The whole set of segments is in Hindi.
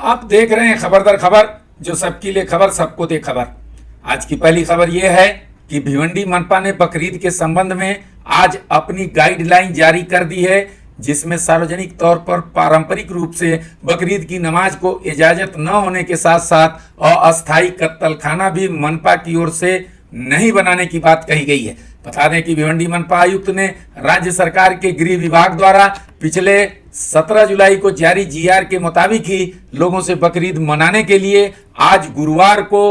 आप देख रहे हैं खबर दर खबर, जो सबके लिए खबर, सबको दे खबर। आज की पहली खबर यह है कि भिवंडी मनपा ने बकरीद के संबंध में आज अपनी गाइडलाइन जारी कर दी है, जिसमें सार्वजनिक तौर पर पारंपरिक रूप से बकरीद की नमाज को इजाजत न होने के साथ साथ अस्थायी कत्तलखाना भी मनपा की ओर से नहीं बनाने की बात कही गई है। बता दें कि भिवंडी मनपा आयुक्त ने राज्य सरकार के गृह विभाग द्वारा पिछले 17 जुलाई को जारी जीआर के मुताबिक ही लोगों से बकरीद मनाने के लिए आज गुरुवार को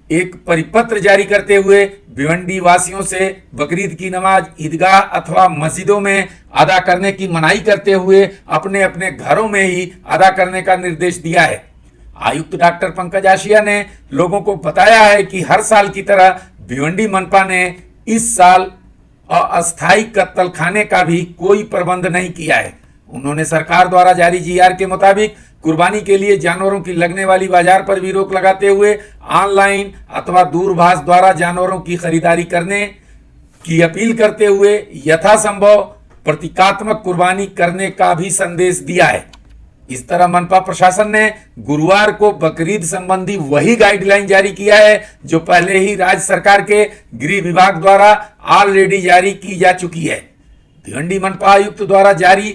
एक परिपत्र जारी करते हुए भिवंडी वासियों से बकरीद की नमाज ईदगाह अथवा मस्जिदों में अदा करने की मनाही करते हुए अपने अपने घरों में ही अदा करने का निर्देश दिया है। आयुक्त डॉक्टर पंकज आशिया ने लोगों को बताया है कि हर साल की तरह भिवंडी मनपा ने इस साल अस्थायी कत्तलखाने का भी कोई प्रबंध नहीं किया है। उन्होंने सरकार द्वारा जारी जीआर के मुताबिक कुर्बानी के लिए जानवरों की लगने वाली बाजार पर भी रोक लगाते हुए ऑनलाइन अथवा दूरभाष द्वारा जानवरों की खरीदारी करने की अपील करते हुए यथासंभव प्रतीकात्मक कुर्बानी करने का भी संदेश दिया है। इस तरह मनपा प्रशासन ने गुरुवार को बकरीद संबंधी वही गाइडलाइन जारी किया है जो पहले ही राज्य सरकार के गृह विभाग द्वारा ऑलरेडी जारी की जा चुकी है। भिवंडी मनपा आयुक्त द्वारा जारी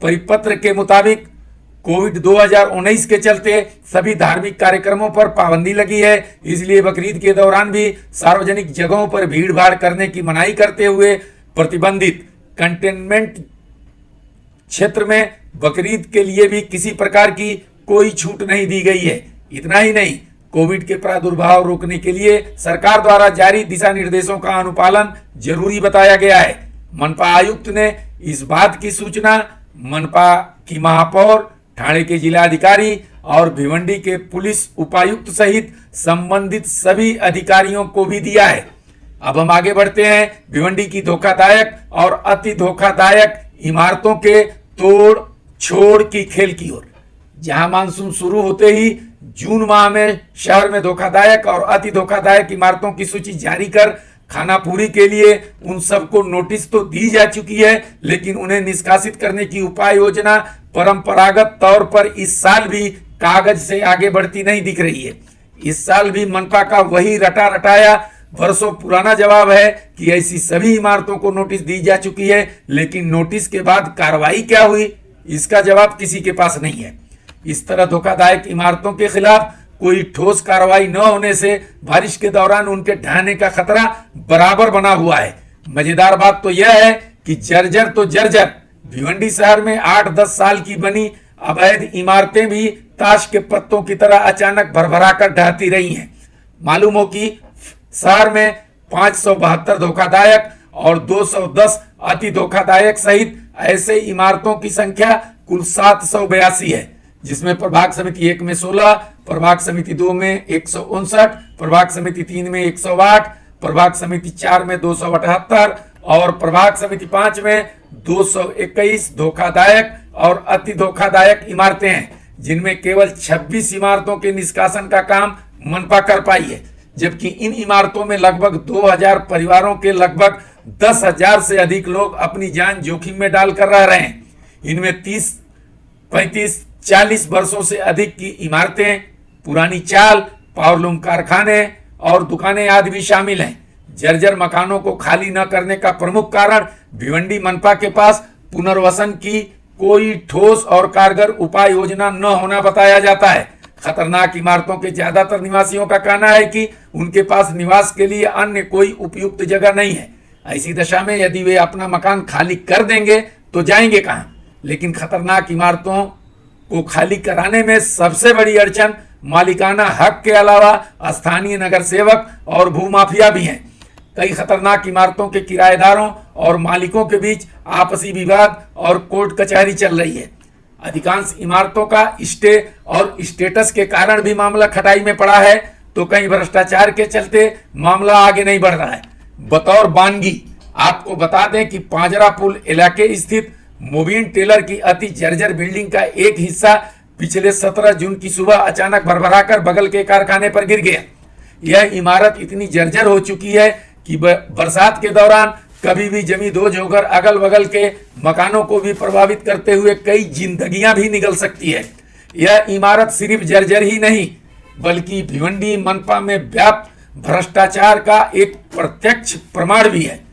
परिपत्र के मुताबिक कोविड 2019 के चलते सभी धार्मिक कार्यक्रमों पर पाबंदी लगी है, इसलिए बकरीद के दौरान भी सार्वजनिक जगहों पर भीड़ भाड़ करने की मनाही करते हुए प्रतिबंधित कंटेनमेंट क्षेत्र में बकरीद के लिए भी किसी प्रकार की कोई छूट नहीं दी गई है। इतना ही नहीं, कोविड के प्रादुर्भाव रोकने के लिए सरकार द्वारा जारी दिशा निर्देशों का अनुपालन जरूरी बताया गया है। मनपा आयुक्त ने इस बात की सूचना मनपा की महापौर, ठाणे के जिलाधिकारी और भिवंडी के पुलिस उपायुक्त सहित संबंधित सभी अधिकारियों को भी दिया है। अब हम आगे बढ़ते हैं भिवंडी की धोखादायक और अति धोखादायक इमारतों के तोड़ छोड़ की खेल की ओर। जहां मानसून शुरू होते ही जून माह में शहर में धोखादायक और अति धोखादायक इमारतों की सूची जारी कर खानापूरी के लिए उन सबको नोटिस तो दी जा चुकी है, लेकिन उन्हें निष्कासित करने की उपाय योजना परंपरागत तौर पर इस साल भी कागज से आगे बढ़ती नहीं दिख रही है। इस साल भी मनपा का वही रटा रटाया वर्षों पुराना जवाब है कि ऐसी सभी इमारतों को नोटिस दी जा चुकी है, लेकिन नोटिस के बाद कार्रवाई क्या हुई, इसका जवाब किसी के पास नहीं है। इस तरह धोखादायक इमारतों के खिलाफ कोई ठोस कार्रवाई न होने से बारिश के दौरान उनके ढहने का खतरा बराबर बना हुआ है। मजेदार बात तो यह है कि जर्जर तो जर्जर भिवंडी शहर में 8-10 साल की बनी अवैध इमारतें भी ताश के पत्तों की तरह अचानक भरभरा कर ढहती रही हैं। मालूम हो कि शहर में 572 धोखादायक और 210 अति धोखादायक सहित ऐसे इमारतों की संख्या कुल 782 है, जिसमें प्रभाग समिति 1 में 16, प्रभाग समिति 2 में 159, प्रभाग समिति 3 में 108, प्रभाग समिति 4 में 278 और प्रभाग समिति 5 में 221 धोखादायक और अति धोखादायक इमारतें हैं, जिनमें केवल 26 इमारतों के निष्कासन का काम मनपा कर पाई है, जबकि इन इमारतों में लगभग 2000 परिवारों के लगभग 10,000 से अधिक लोग अपनी जान जोखिम में डालकर रह रहे हैं। इनमें 30, 35, 40 वर्षों से अधिक की इमारतें, पुरानी चाल, पावरलूम कारखाने और दुकानें आदि भी शामिल हैं। जर्जर मकानों को खाली न करने का प्रमुख कारण भिवंडी मनपा के पास पुनर्वसन की कोई ठोस और कारगर उपाय योजना न होना बताया जाता है। खतरनाक इमारतों के ज्यादातर निवासियों का कहना है कि उनके पास निवास के लिए अन्य कोई उपयुक्त जगह नहीं है। ऐसी दशा में यदि वे अपना मकान खाली कर देंगे तो जाएंगे कहां? लेकिन खतरनाक इमारतों को खाली कराने में सबसे बड़ी अड़चन मालिकाना हक के अलावा स्थानीय नगर सेवक और भूमाफिया भी हैं। कई खतरनाक इमारतों के किराएदारों और मालिकों के बीच आपसी विवाद और कोर्ट कचहरी चल रही है। अधिकांश इमारतों का स्टे और स्टेटस के कारण भी मामला खटाई में पड़ा है, तो कहीं भ्रष्टाचार के चलते मामला आगे नहीं बढ़ रहा है। बतौर बानगी आपको बता दें कि पांजरा पुल इलाके स्थित मोबिन टेलर की अति जर्जर बिल्डिंग का एक हिस्सा पिछले 17 जून की सुबह अचानक भरभराकर बगल के कारखाने पर गिर गया। यह इमारत इतनी जर्जर हो चुकी है कि बरसात के दौरान कभी भी जमी दोज होकर अगल बगल के मकानों को भी प्रभावित करते हुए कई जिंदगियां भी निकल सकती है। यह इमारत सिर्फ जर्जर ही नहीं बल्कि भिवंडी मनपा में व्याप्त भ्रष्टाचार का एक प्रत्यक्ष प्रमाण भी है।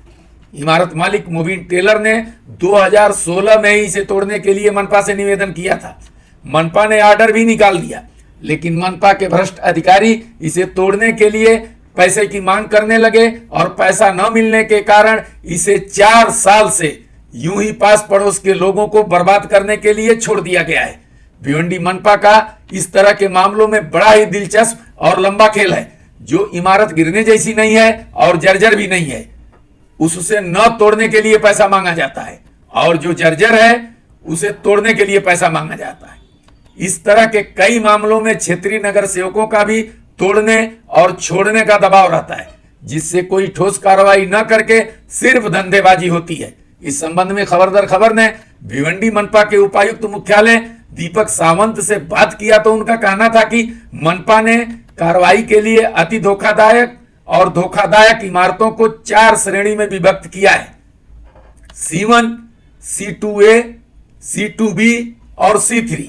इमारत मालिक मोबिन टेलर ने 2016 में ही इसे तोड़ने के लिए मनपा से निवेदन किया था। मनपा ने ऑर्डर भी निकाल दिया, लेकिन मनपा के भ्रष्ट अधिकारी इसे तोड़ने के लिए पैसे की मांग करने लगे और पैसा न मिलने के कारण इसे 4 साल से यूं ही पास पड़ोस के लोगों को बर्बाद करने के लिए छोड़ दिया गया है। भिवंडी मनपा का इस तरह के मामलों में बड़ा ही दिलचस्प और लंबा खेल है। जो इमारत गिरने जैसी नहीं है और जर्जर भी नहीं है, उससे न तोड़ने के लिए पैसा मांगा जाता है, और जो जर्जर है उसे तोड़ने के लिए पैसा मांगा जाता है। इस तरह के कई मामलों में क्षेत्रीय नगर सेवकों का भी तोड़ने और छोड़ने का दबाव रहता है, जिससे कोई ठोस कार्रवाई न करके सिर्फ धंधेबाजी होती है। इस संबंध में खबर दर खबर ने भिवंडी मनपा के उपायुक्त मुख्यालय दीपक सावंत से बात किया तो उनका कहना था कि मनपा ने कार्रवाई के लिए अति धोखादायक और धोखादायक इमारतों को 4 श्रेणी में विभक्त किया है: C1, C2A, C2B और C3,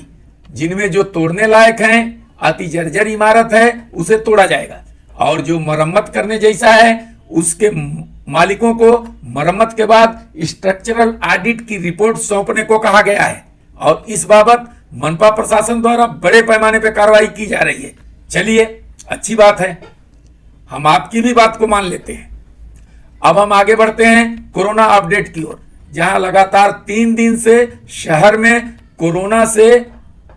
जिनमें जो तोड़ने लायक हैं, अति जर्जर इमारत है, उसे तोड़ा जाएगा, और जो मरम्मत करने जैसा है उसके मालिकों को मरम्मत के बाद स्ट्रक्चरल ऑडिट की रिपोर्ट सौंपने को कहा गया है, और इस बाबत मनपा प्रशासन द्वारा बड़े पैमाने पर कार्रवाई की जा रही है। चलिए, अच्छी बात है, हम आपकी भी बात को मान लेते हैं। अब हम आगे बढ़ते हैं कोरोना अपडेट की ओर, जहां लगातार 3 दिन से शहर में कोरोना से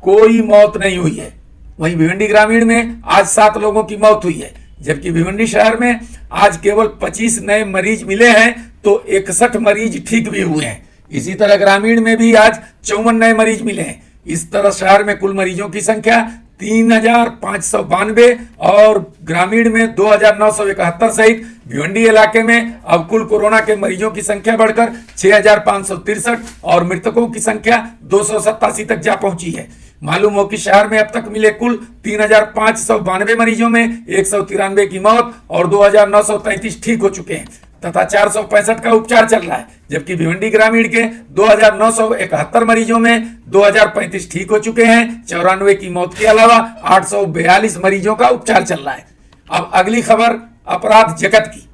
कोई मौत नहीं हुई है। वहीं भिवंडी ग्रामीण में आज 7 लोगों की मौत हुई है, जबकि भिवंडी शहर में आज केवल 25 नए मरीज मिले हैं तो 61 मरीज ठीक भी हुए हैं। इसी तरह ग्रामीण में भी आज 54 नए मरीज मिले हैं। इस तरह शहर में कुल मरीजों की संख्या 3592 और ग्रामीण में 2971 सहित भिवंडी इलाके में अब कुल कोरोना के मरीजों की संख्या बढ़कर 6563 और मृतकों की संख्या 287 तक जा पहुंची है। मालूम हो कि शहर में अब तक मिले कुल 3592 मरीजों में 193 की मौत और 2933 ठीक हो चुके हैं तथा 465 का उपचार चल रहा है, जबकि भिवंडी ग्रामीण के 2971 मरीजों में 2035 ठीक हो चुके हैं। 94 की मौत के अलावा 842 मरीजों का उपचार चल रहा है। अब अगली खबर अपराध जगत की,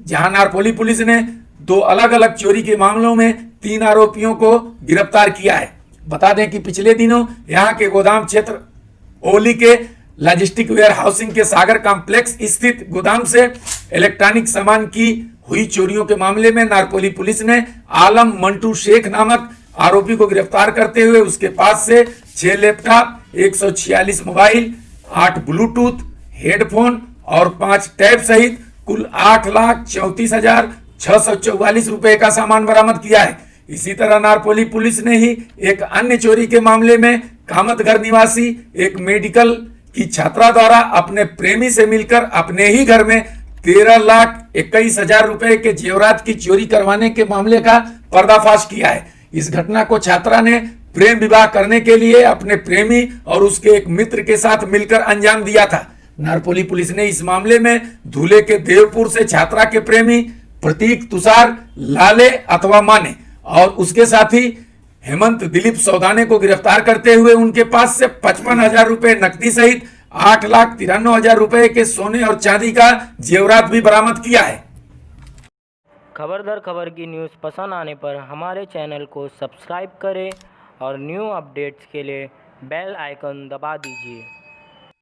जहां नारपोली पुलिस ने 2 अलग अलग चोरी के मामलों में 3 आरोपियों को गिरफ्तार किया है। बता दें कि पिछले दिनों यहां के गोदाम क्षेत्र ओली के लॉजिस्टिक वेयर हाउसिंग के सागर कॉम्प्लेक्स स्थित गोदाम से इलेक्ट्रॉनिक सामान की हुई चोरियों के मामले में नारपोली पुलिस ने आलम मंटू शेख नामक आरोपी को गिरफ्तार करते हुए उसके पास से 6 लैपटॉप, 146 मोबाइल, 8 ब्लूटूथ हेडफोन और 5 टैब सहित कुल 8,34,644 रुपए का सामान बरामद किया है। इसी तरह नारपोली पुलिस ने ही एक अन्य चोरी के मामले में कामतघर निवासी एक मेडिकल की छात्रा द्वारा अपने प्रेमी से मिलकर अपने ही घर में 13,21,000 रुपए के जेवरात की चोरी करवाने के मामले का पर्दाफाश किया है। इस घटना को छात्रा ने प्रेम विवाह करने के लिए अपने प्रेमी और उसके एक मित्र के साथ मिलकर अंजाम दिया था। नारपोली पुलिस ने इस मामले में धुले के देवपुर से छात्रा के प्रेमी प्रतीक तुषार लाले अथवा माने और उसके साथी हेमंत दिलीप सौदाने को गिरफ्तार करते हुए उनके पास से 55,000 रुपए नकदी सहित 8,93,000 रुपए के सोने और चांदी का जेवरात भी बरामद किया है। खबर दर खबर की न्यूज़ पसंद आने पर हमारे चैनल को सब्सक्राइब करें और न्यू अपडेट्स के लिए बेल आइकन दबा दीजिए।